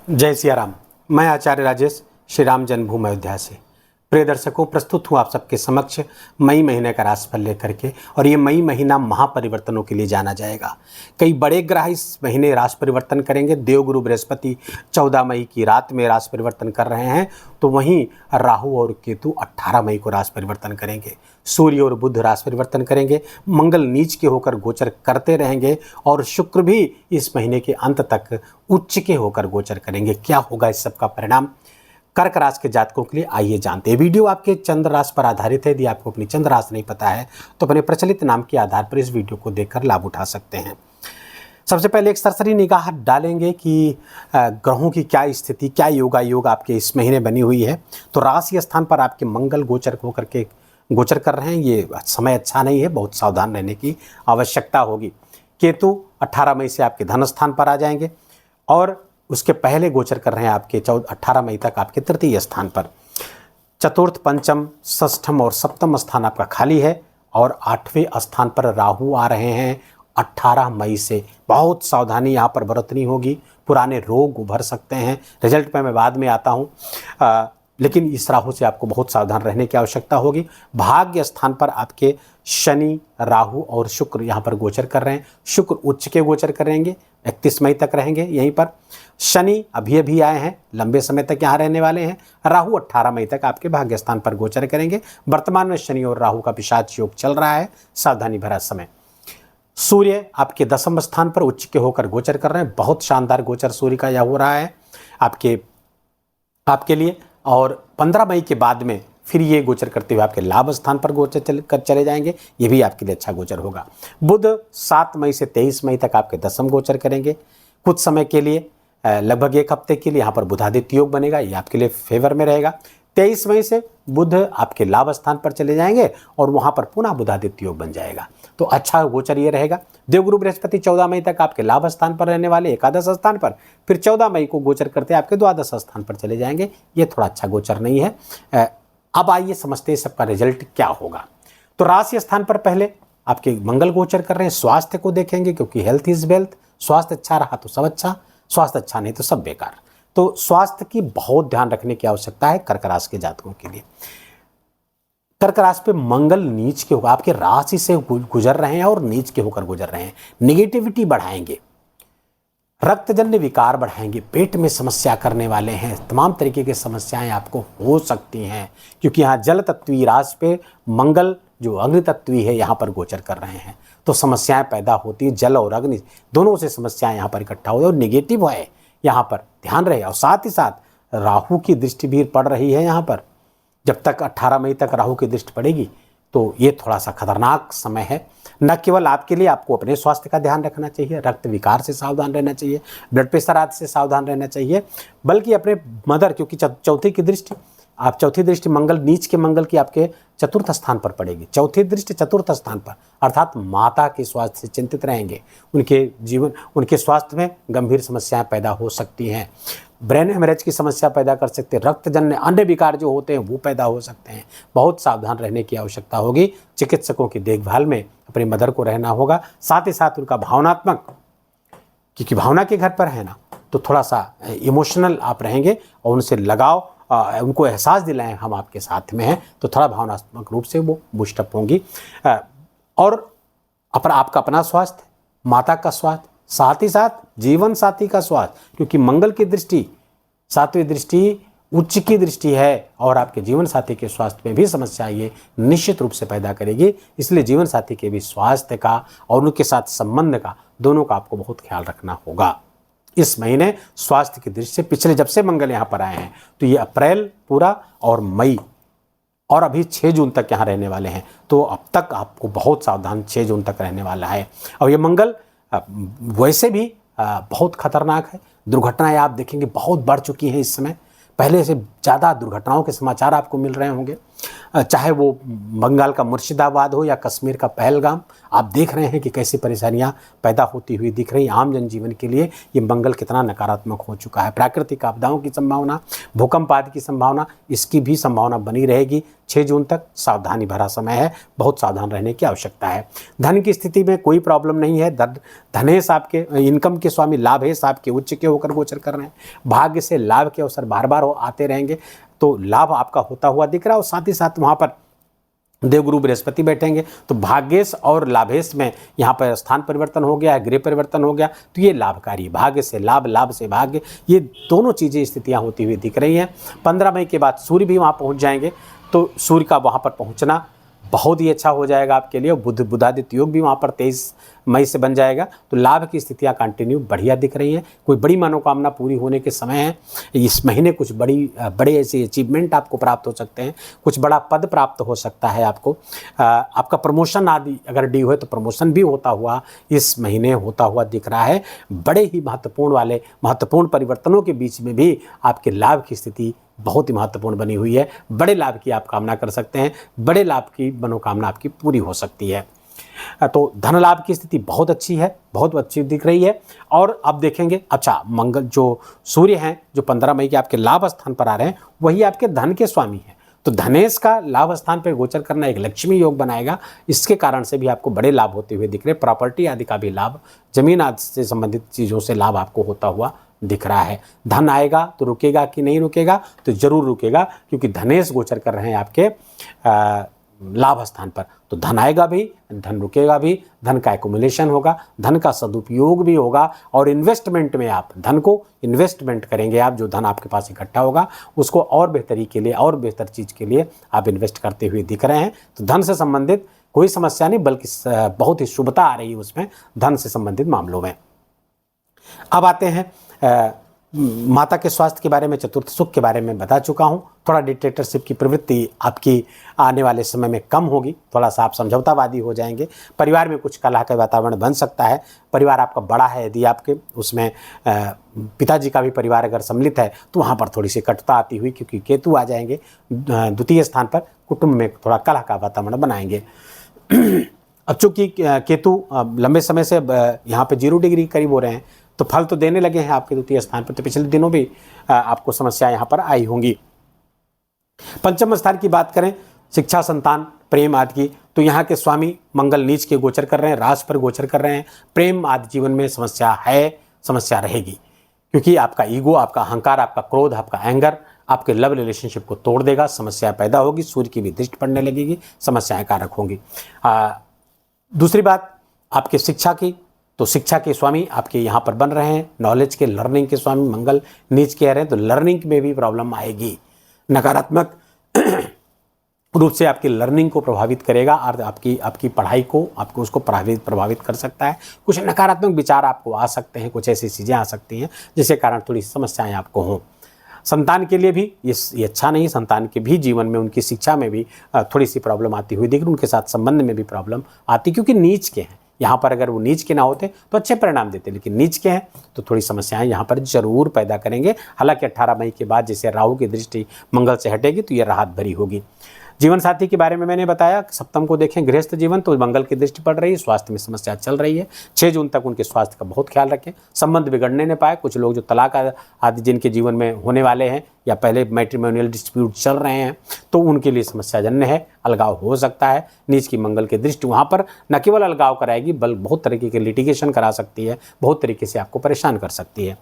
जय सिया राम। मैं आचार्य राजेश श्री राम जन्मभूमि अयोध्या से। प्रिय दर्शकों, प्रस्तुत हूँ आप सबके समक्ष मई महीने का राशिफल लेकर के। और ये मई महीना महापरिवर्तनों के लिए जाना जाएगा। कई बड़े ग्रह इस महीने राशि परिवर्तन करेंगे। देवगुरु बृहस्पति 14 मई की रात में राशि परिवर्तन कर रहे हैं, तो वहीं राहु और केतु 18 मई को राशि परिवर्तन करेंगे। सूर्य और बुध राशि परिवर्तन करेंगे। मंगल नीच के होकर गोचर करते रहेंगे और शुक्र भी इस महीने के अंत तक उच्च के होकर गोचर करेंगे। क्या होगा इस सब का परिणाम कर्क राशि के जातकों के लिए, आइए जानते हैं। वीडियो आपके चंद्र राशि पर आधारित है। यदि आपको अपनी चंद्र राशि नहीं पता है तो अपने प्रचलित नाम के आधार पर इस वीडियो को देखकर लाभ उठा सकते हैं। सबसे पहले एक सरसरी निगाह डालेंगे कि ग्रहों की क्या स्थिति, क्या योग आपके इस महीने बनी हुई है। तो राशि स्थान पर आपके मंगल गोचर होकर के गोचर कर रहे हैं। ये समय अच्छा नहीं है, बहुत सावधान रहने की आवश्यकता होगी। केतु 18 मई से आपके धन स्थान पर आ जाएंगे और उसके पहले गोचर कर रहे हैं आपके 18 मई तक आपके तृतीय स्थान पर। चतुर्थ, पंचम, षष्ठम और सप्तम स्थान आपका खाली है और 8वें स्थान पर राहु आ रहे हैं 18 मई से। बहुत सावधानी यहाँ पर बरतनी होगी। पुराने रोग उभर सकते हैं। रिजल्ट पे मैं बाद में आता हूँ, लेकिन इस राहु से आपको बहुत सावधान रहने की आवश्यकता होगी। भाग्य स्थान पर आपके शनि, राहु और शुक्र यहाँ पर गोचर कर रहे हैं। शुक्र उच्च के गोचर करेंगे, 31 मई तक रहेंगे यहीं पर। शनि अभी आए हैं, लंबे समय तक यहाँ रहने वाले हैं। राहु 18 मई तक आपके भाग्य स्थान पर गोचर करेंगे। वर्तमान में शनि और राहु का पिशाच योग चल रहा है, सावधानी भरा समय। सूर्य आपके 10वें स्थान पर उच्च के होकर गोचर कर रहे हैं। बहुत शानदार गोचर सूर्य का यह हो रहा है आपके लिए। और 15 मई के बाद में फिर ये गोचर करते हुए आपके लाभ स्थान पर गोचर कर चले जाएंगे। ये भी आपके लिए अच्छा गोचर होगा। बुध 7 मई से 23 मई तक आपके 10वें गोचर करेंगे। कुछ समय के लिए, लगभग एक हफ्ते के लिए यहाँ पर बुधादित्य योग बनेगा, ये आपके लिए फेवर में रहेगा। 23 मई से बुध आपके लाभ स्थान पर चले जाएंगे और वहाँ पर पुनः बुधादित्य योग बन जाएगा, तो अच्छा गोचर ये रहेगा। देवगुरु बृहस्पति 14 मई तक आपके लाभ स्थान पर रहने वाले, एकादश स्थान पर। फिर 14 मई को गोचर करते आपके द्वादश स्थान पर चले जाएंगे। ये थोड़ा अच्छा गोचर नहीं है। अब आइए समझते हैं सबका रिजल्ट क्या होगा। तो राशि स्थान पर पहले आपके मंगल गोचर कर रहे हैं। स्वास्थ्य को देखेंगे क्योंकि हेल्थ इज वेल्थ। स्वास्थ्य अच्छा रहा तो सब अच्छा, स्वास्थ्य अच्छा नहीं तो सब बेकार। तो स्वास्थ्य की बहुत ध्यान रखने की आवश्यकता है कर्क राशि के जातकों के लिए। कर्क राशि पे मंगल नीच के होकर आपके राशि से गुजर रहे हैं और नीच के होकर गुजर रहे हैं। निगेटिविटी बढ़ाएंगे, रक्तजन्य विकार बढ़ाएंगे, पेट में समस्या करने वाले हैं। तमाम तरीके की समस्याएं आपको हो सकती हैं क्योंकि यहाँ जल तत्वी राशि पे मंगल जो अग्नि तत्वी है यहाँ पर गोचर कर रहे हैं, तो समस्याएं पैदा होती हैं। जल और अग्नि दोनों से समस्याएं यहाँ पर इकट्ठा हो और निगेटिव है, यहाँ पर ध्यान रहे। और साथ ही साथ राहु की दृष्टि भी पड़ रही है यहाँ पर। जब तक 18 मई तक राहु की दृष्टि पड़ेगी तो ये थोड़ा सा खतरनाक समय है। न केवल आपके लिए, आपको अपने स्वास्थ्य का ध्यान रखना चाहिए, रक्त विकार से सावधान रहना चाहिए, ब्लड प्रेशर आदि से सावधान रहना चाहिए, बल्कि अपने मदर, क्योंकि चौथी दृष्टि मंगल नीच के मंगल की आपके चतुर्थ स्थान पर पड़ेगी। चौथी दृष्टि चतुर्थ स्थान पर, अर्थात माता के स्वास्थ्य से चिंतित रहेंगे। उनके स्वास्थ्य में गंभीर समस्याएं पैदा हो सकती हैं। ब्रेन हेमरेज की समस्या पैदा कर सकते हैं। रक्तजन्य अन्य विकार जो होते हैं वो पैदा हो सकते हैं। बहुत सावधान रहने की आवश्यकता होगी। चिकित्सकों की देखभाल में अपनी मदर को रहना होगा। साथ ही साथ उनका भावनात्मक, क्योंकि भावना के घर पर है ना, तो थोड़ा सा इमोशनल आप रहेंगे और उनसे लगाव, उनको एहसास दिलाएं हम आपके साथ में हैं, तो थोड़ा भावनात्मक रूप से वो बूस्टअप होंगी। और आपका अपना स्वास्थ्य, माता का स्वास्थ्य, साथ ही साथ जीवन साथी का स्वास्थ्य, क्योंकि मंगल की दृष्टि 7वीं दृष्टि उच्च की दृष्टि है और आपके जीवन साथी के स्वास्थ्य में भी समस्या ये निश्चित रूप से पैदा करेगी। इसलिए जीवन साथी के भी स्वास्थ्य का और उनके साथ संबंध का, दोनों का आपको बहुत ख्याल रखना होगा। इस महीने स्वास्थ्य की दृष्टि से पिछले जब से मंगल यहाँ पर आए हैं, तो ये अप्रैल पूरा और मई और अभी 6 जून तक यहाँ रहने वाले हैं, तो अब तक आपको बहुत सावधान 6 जून तक रहने वाला है। और ये मंगल वैसे भी बहुत खतरनाक है। दुर्घटनाएं आप देखेंगे बहुत बढ़ चुकी हैं इस समय। पहले से ज़्यादा दुर्घटनाओं के समाचार आपको मिल रहे होंगे। चाहे वो बंगाल का मुर्शिदाबाद हो या कश्मीर का पहलगाम, आप देख रहे हैं कि कैसी परेशानियां पैदा होती हुई दिख रही। आम जनजीवन के लिए ये मंगल कितना नकारात्मक हो चुका है। प्राकृतिक आपदाओं की संभावना, भूकंप आदि की संभावना, इसकी भी संभावना बनी रहेगी 6 जून तक। सावधानी भरा समय है, बहुत सावधान रहने की आवश्यकता है। धन की स्थिति में कोई प्रॉब्लम नहीं है। धनेश आपके इनकम के स्वामी लाभेश आपके उच्च के होकर गोचर कर रहे हैं। भाग्य से लाभ के अवसर बार बार आते रहेंगे, तो लाभ आपका होता हुआ दिख रहा है। और साथ ही साथ वहाँ पर देवगुरु बृहस्पति बैठेंगे, तो भाग्येश और लाभेश में यहाँ पर स्थान परिवर्तन हो गया है, गृह परिवर्तन हो गया, तो ये लाभकारी। भाग्य से लाभ, लाभ से भाग्य, ये दोनों चीज़ें स्थितियाँ होती हुई दिख रही हैं। 15 मई के बाद सूर्य भी वहाँ पहुँच जाएंगे, तो सूर्य का वहाँ पर पहुँचना बहुत ही अच्छा हो जाएगा आपके लिए। बुधादित्य योग भी वहाँ पर 23 मई से बन जाएगा, तो लाभ की स्थितियाँ कंटिन्यू बढ़िया दिख रही हैं। कोई बड़ी मनोकामना पूरी होने के समय है। इस महीने कुछ बड़े ऐसे अचीवमेंट आपको प्राप्त हो सकते हैं, कुछ बड़ा पद प्राप्त हो सकता है आपको। आपका प्रमोशन आदि अगर डी हो तो प्रमोशन भी होता हुआ इस महीने होता हुआ दिख रहा है। बड़े ही महत्वपूर्ण परिवर्तनों के बीच में भी आपके लाभ की स्थिति बहुत ही महत्वपूर्ण बनी हुई है। बड़े लाभ की आप कामना कर सकते हैं, बड़े लाभ की मनोकामना आपकी पूरी हो सकती है। तो धन लाभ की स्थिति बहुत अच्छी है, बहुत अच्छी दिख रही है। और अब देखेंगे, अच्छा मंगल जो सूर्य हैं जो 15 मई के आपके लाभ स्थान पर आ रहे हैं, वही आपके धन के स्वामी हैं। तो धनेश का लाभ स्थान पर गोचर करना एक लक्ष्मी योग बनाएगा। इसके कारण से भी आपको बड़े लाभ होते हुए दिख रहे। प्रॉपर्टी आदि का भी लाभ, जमीन आदि से संबंधित चीज़ों से लाभ आपको होता हुआ दिख रहा है। धन आएगा तो रुकेगा कि नहीं रुकेगा, तो जरूर रुकेगा, क्योंकि धनेश गोचर कर रहे हैं आपके लाभ स्थान पर। तो धन आएगा भी, धन रुकेगा भी, धन का एक्युमुलेशन होगा, धन का सदुपयोग भी होगा। और इन्वेस्टमेंट में आप धन को इन्वेस्टमेंट करेंगे, आप जो धन आपके पास इकट्ठा होगा उसको और बेहतरी के लिए, और बेहतर चीज़ के लिए आप इन्वेस्ट करते हुए दिख रहे हैं। तो धन से संबंधित कोई समस्या नहीं, बल्कि बहुत ही शुभता आ रही है उसमें, धन से संबंधित मामलों में। अब आते हैं माता के स्वास्थ्य के बारे में, चतुर्थ सुख के बारे में बता चुका हूँ। थोड़ा डिक्टेटरशिप की प्रवृत्ति आपकी आने वाले समय में कम होगी, थोड़ा सा आप समझौतावादी हो जाएंगे। परिवार में कुछ कलह का वातावरण बन सकता है। परिवार आपका बड़ा है, यदि आपके उसमें पिताजी का भी परिवार अगर सम्मिलित है, तो वहाँ पर थोड़ी सी कटुता आती हुई, क्योंकि केतु आ जाएंगे द्वितीय स्थान पर, कुटुंब में थोड़ा कलह का वातावरण बनाएंगे। अब चूँकि केतु लंबे समय से यहाँ पे 0 डिग्री करीब हो रहे हैं, तो फल तो देने लगे हैं आपके द्वितीय स्थान पर, तो पिछले दिनों भी आपको समस्या यहाँ पर आई होंगी। पंचम स्थान की बात करें, शिक्षा, संतान, प्रेम आदि की, तो यहाँ के स्वामी मंगल नीच के गोचर कर रहे हैं, राज पर गोचर कर रहे हैं। प्रेम आदि जीवन में समस्या है, समस्या रहेगी, क्योंकि आपका ईगो, आपका अहंकार, आपका क्रोध, आपका एंगर आपके लव रिलेशनशिप को तोड़ देगा। समस्या पैदा होगी, सूर्य की भी दृष्टि पड़ने लगेगी, समस्याएं कारक होंगी। दूसरी बात आपके शिक्षा की, तो शिक्षा के स्वामी आपके यहाँ पर बन रहे हैं, नॉलेज के, लर्निंग के स्वामी मंगल नीच के रहे हैं, तो लर्निंग में भी प्रॉब्लम आएगी। नकारात्मक रूप से आपकी लर्निंग को प्रभावित करेगा, और आपकी पढ़ाई को, आपको उसको प्रभावित कर सकता है। कुछ नकारात्मक विचार आपको आ सकते हैं, कुछ ऐसी चीज़ें आ सकती हैं जिसके कारण थोड़ी समस्याएं आपको हों। संतान के लिए भी ये अच्छा नहीं। संतान के भी जीवन में, उनकी शिक्षा में भी थोड़ी सी प्रॉब्लम आती हुई दिख रही, उनके साथ संबंध में भी प्रॉब्लम आती, क्योंकि नीच के हैं। यहाँ पर अगर वो नीच के ना होते तो अच्छे परिणाम देते, लेकिन नीच के हैं तो थोड़ी समस्याएं यहाँ पर जरूर पैदा करेंगे। हालांकि 18 मई के बाद जैसे राहु की दृष्टि मंगल से हटेगी, तो ये राहत भरी होगी। जीवन साथी के बारे में मैंने बताया, सप्तम को देखें गृहस्थ जीवन, तो मंगल की दृष्टि पड़ रही है, स्वास्थ्य में समस्या चल रही है। 6 जून तक उनके स्वास्थ्य का बहुत ख्याल रखें, संबंध बिगड़ने न पाए। कुछ लोग जो तलाक आदि जिनके जीवन में होने वाले हैं, या पहले मैट्रिमोनियल डिस्प्यूट चल रहे हैं, तो उनके लिए समस्याजन्य है, अलगाव हो सकता है। नीच की मंगल की दृष्टि वहाँ पर न केवल अलगाव कराएगी, बल्कि बहुत तरीके के लिटिगेशन करा सकती है, बहुत तरीके से आपको परेशान कर सकती है।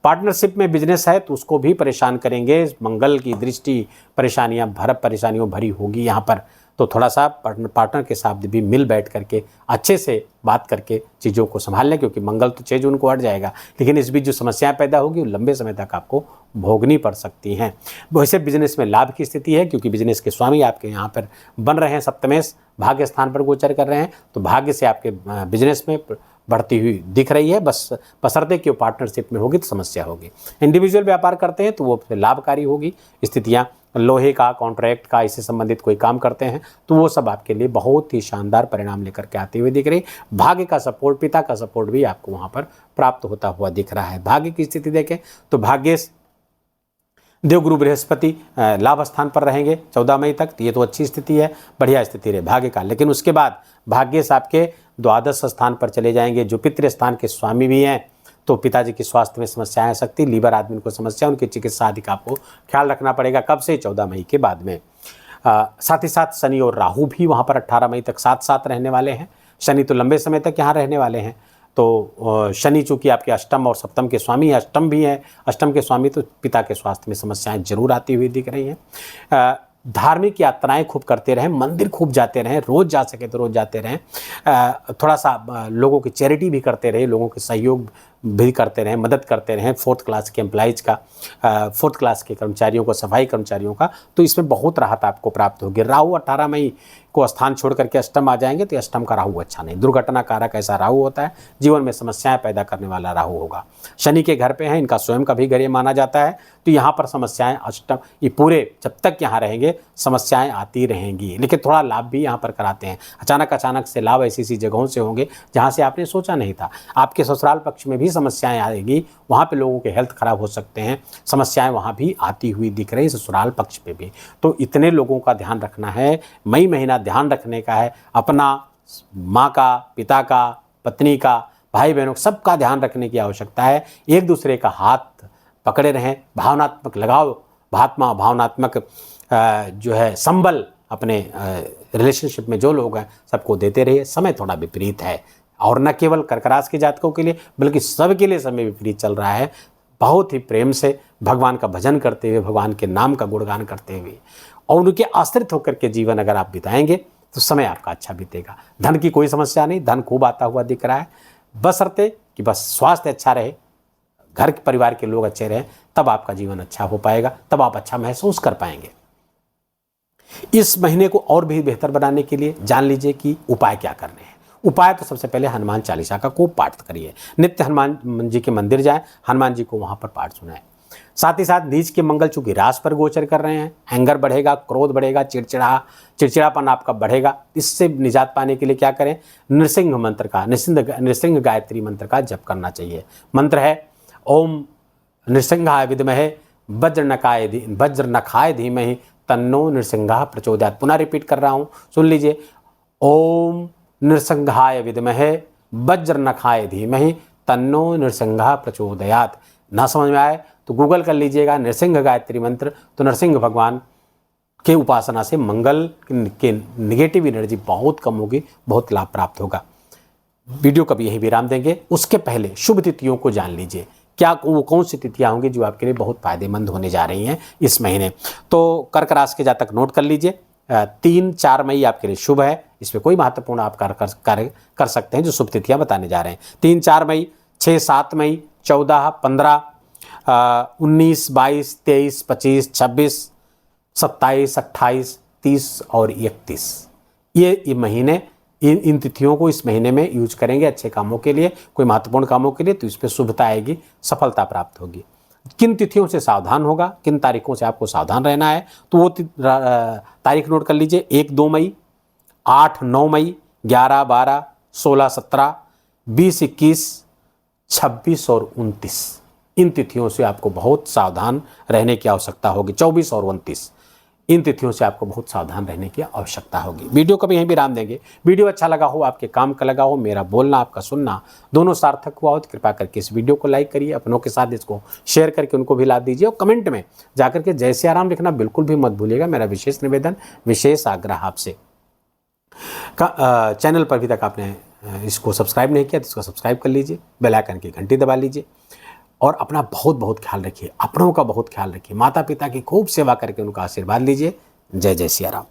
पार्टनरशिप में बिजनेस है तो उसको भी परेशान करेंगे, मंगल की दृष्टि परेशानियों भरी होगी यहाँ पर। तो थोड़ा सा पार्टनर के साथ भी मिल बैठ करके अच्छे से बात करके चीज़ों को संभाल लें, क्योंकि मंगल तो 6 जून को हट जाएगा, लेकिन इस बीच जो समस्याएं पैदा होगी वो लंबे समय तक आपको भोगनी पड़ सकती हैं। वैसे बिजनेस में लाभ की स्थिति है, क्योंकि बिजनेस के स्वामी आपके यहाँ पर बन रहे हैं, सप्तमेश भाग्य स्थान पर गोचर कर रहे हैं, तो भाग्य से आपके बिजनेस में बढ़ती हुई दिख रही है। बस बशर्ते कि वो पार्टनरशिप में होगी तो समस्या होगी। इंडिविजुअल व्यापार करते हैं तो वो लाभकारी होगी स्थितियाँ। लोहे का, कॉन्ट्रैक्ट का, इससे संबंधित कोई काम करते हैं तो वो सब आपके लिए बहुत ही शानदार परिणाम लेकर के आती हुई दिख रही। भाग्य का सपोर्ट, पिता का सपोर्ट भी आपको वहाँ पर प्राप्त होता हुआ दिख रहा है। भाग्य की स्थिति देखें तो भाग्य देवगुरु बृहस्पति लाभ स्थान पर रहेंगे 14 मई तक, ये तो अच्छी स्थिति है, बढ़िया स्थिति रहे भाग्य का। लेकिन उसके बाद भाग्य से आपके द्वादश स्थान पर चले जाएंगे, जो पितृ स्थान के स्वामी भी हैं। तो पिताजी के स्वास्थ्य में समस्याएं आ सकती, लीवर आदमी को समस्या, उनकी चिकित्सा आदि का आपको ख्याल रखना पड़ेगा। कब से? 14 मई के बाद में। साथ ही साथ शनि और राहु भी वहाँ पर 18 मई तक साथ साथ रहने वाले हैं। शनि तो लंबे समय तक यहाँ रहने वाले हैं। तो शनि चूँकि आपके अष्टम और सप्तम के स्वामी हैं, अष्टम भी हैं, अष्टम के स्वामी, तो पिता के स्वास्थ्य में समस्याएं जरूर आती हुई दिख रही हैं। धार्मिक यात्राएं खूब करते रहें, मंदिर खूब जाते रहें, रोज़ जा सके तो रोज़ जाते रहें। थोड़ा सा लोगों की चैरिटी भी करते रहें, लोगों के सहयोग भी करते रहें, मदद करते रहें। 4th क्लास के एम्प्लॉइज़ का, 4th क्लास के कर्मचारियों को, सफाई कर्मचारियों का, तो इसमें बहुत राहत आपको प्राप्त होगी। राहु 18 मई को स्थान छोड़ करके अष्टम आ जाएंगे, तो अष्टम का राहु अच्छा नहीं, दुर्घटना कारक ऐसा राहु होता है, जीवन में समस्याएं पैदा करने वाला राहु होगा। शनि के घर पे हैं, इनका स्वयं का भी घर ये माना जाता है, तो यहाँ पर समस्याएं अष्टम ये पूरे जब तक यहाँ रहेंगे समस्याएं आती रहेंगी। लेकिन थोड़ा लाभ भी यहाँ पर कराते हैं। अचानक से लाभ ऐसी ऐसी जगहों से होंगे जहाँ से आपने सोचा नहीं था। आपके ससुराल पक्ष में भी समस्याएं आएगी, वहाँ पे लोगों के हेल्थ खराब हो सकते हैं, समस्याएं वहाँ भी आती हुई दिख रही ससुराल पक्ष पे भी। तो इतने लोगों का ध्यान रखना है, मई महीना ध्यान रखने का है, अपना, माँ का, पिता का, पत्नी का, भाई बहनों, सबका ध्यान रखने की आवश्यकता है। एक दूसरे का हाथ पकड़े रहें, भावनात्मक लगाव, भावनात्मक जो है संबल अपने रिलेशनशिप में जो लोग हैं सबको देते रहिए। समय थोड़ा विपरीत है, और न केवल कर्क राशि के जातकों के लिए बल्कि सबके लिए समय विपरीत चल रहा है। बहुत ही प्रेम से भगवान का भजन करते हुए, भगवान के नाम का गुणगान करते हुए और उनके आश्रित होकर के जीवन अगर आप बिताएंगे तो समय आपका अच्छा बीतेगा। धन की कोई समस्या नहीं, धन खूब आता हुआ दिख रहा है, बशर्ते कि बस स्वास्थ्य अच्छा रहे, घर के परिवार के लोग अच्छे रहें, तब आपका जीवन अच्छा हो पाएगा, तब आप अच्छा महसूस कर पाएंगे। इस महीने को और भी बेहतर बनाने के लिए जान लीजिए कि उपाय क्या करने हैं। उपाय तो सबसे पहले हनुमान चालीसा का खूब पाठ करिए, नित्य हनुमान जी के मंदिर जाएं, हनुमान जी को वहां पर पाठ सुनाएं। साथ ही साथ नीच के मंगल चूंकि राशि पर गोचर कर रहे हैं, एंगर बढ़ेगा, क्रोध बढ़ेगा, चिड़चिड़ापन आपका बढ़ेगा। इससे निजात पाने के लिए क्या करें? नृसिंह मंत्र का, नृसिंह गायत्री मंत्र का जप करना चाहिए। मंत्र है ओम नृसिंहाय विद्महे वज्रनखाय धीमहि तन्नो नृसिंह प्रचोदयात्। पुनः रिपीट कर रहा हूँ, सुन लीजिए। ओम नृसिंहाय विद्महे वज्रनखाय धीमहि तन्नो नृसिंह प्रचोदयात्। ना समझ में आए तो गूगल कर लीजिएगा नृसिंह गायत्री मंत्र, तो नरसिंह भगवान के उपासना से मंगल के निगेटिव एनर्जी बहुत कम होगी, बहुत लाभ प्राप्त होगा। वीडियो का भी यही विराम देंगे। उसके पहले शुभ तिथियों को जान लीजिए, क्या वो कौन सी तिथियां होंगी जो आपके लिए बहुत फायदेमंद होने जा रही हैं इस महीने। तो कर्क राशि के जातक नोट कर लीजिए। 3-4 मई आपके लिए शुभ है, इसमें कोई महत्वपूर्ण आप कार्य कर सकते हैं जो शुभ तिथियां बताने जा रहे हैं। 3-4 मई, 6-7 मई, 14, 15, 19, 22, 23, 25, 26, 27, 28, 30 और 31 ये महीने, इन तिथियों को इस महीने में यूज करेंगे अच्छे कामों के लिए, कोई महत्वपूर्ण कामों के लिए, तो इस पर शुभता आएगी, सफलता प्राप्त होगी। किन तिथियों से सावधान होगा, किन तारीखों से आपको सावधान रहना है, तो वो तारीख नोट कर लीजिए। 1-2 मई, 8-9 मई, 11-12, 16-17, 20-21, 26 और 29 इन तिथियों से आपको बहुत सावधान रहने की आवश्यकता होगी। 24 और 29 इन तिथियों से आपको बहुत सावधान रहने की आवश्यकता होगी। वीडियो को भी यहीं विराम देंगे। वीडियो अच्छा लगा हो, आपके काम का लगा हो, मेरा बोलना आपका सुनना दोनों सार्थक हुआ हो तो कृपा करके इस वीडियो को लाइक करिए, अपनों के साथ इसको शेयर करके उनको भी लाभ दीजिए और कमेंट में जाकर के जय सिया राम लिखना बिल्कुल भी मत भूलिएगा। मेरा विशेष निवेदन, विशेष आग्रह आपसे। चैनल पर अभी तक आपने इसको सब्सक्राइब नहीं किया तो इसको सब्सक्राइब कर लीजिए, बेल आइकन की घंटी दबा लीजिए और अपना बहुत बहुत ख्याल रखिए, अपनों का बहुत ख्याल रखिए, माता पिता की खूब सेवा करके उनका आशीर्वाद लीजिए। जय जय सिया राम।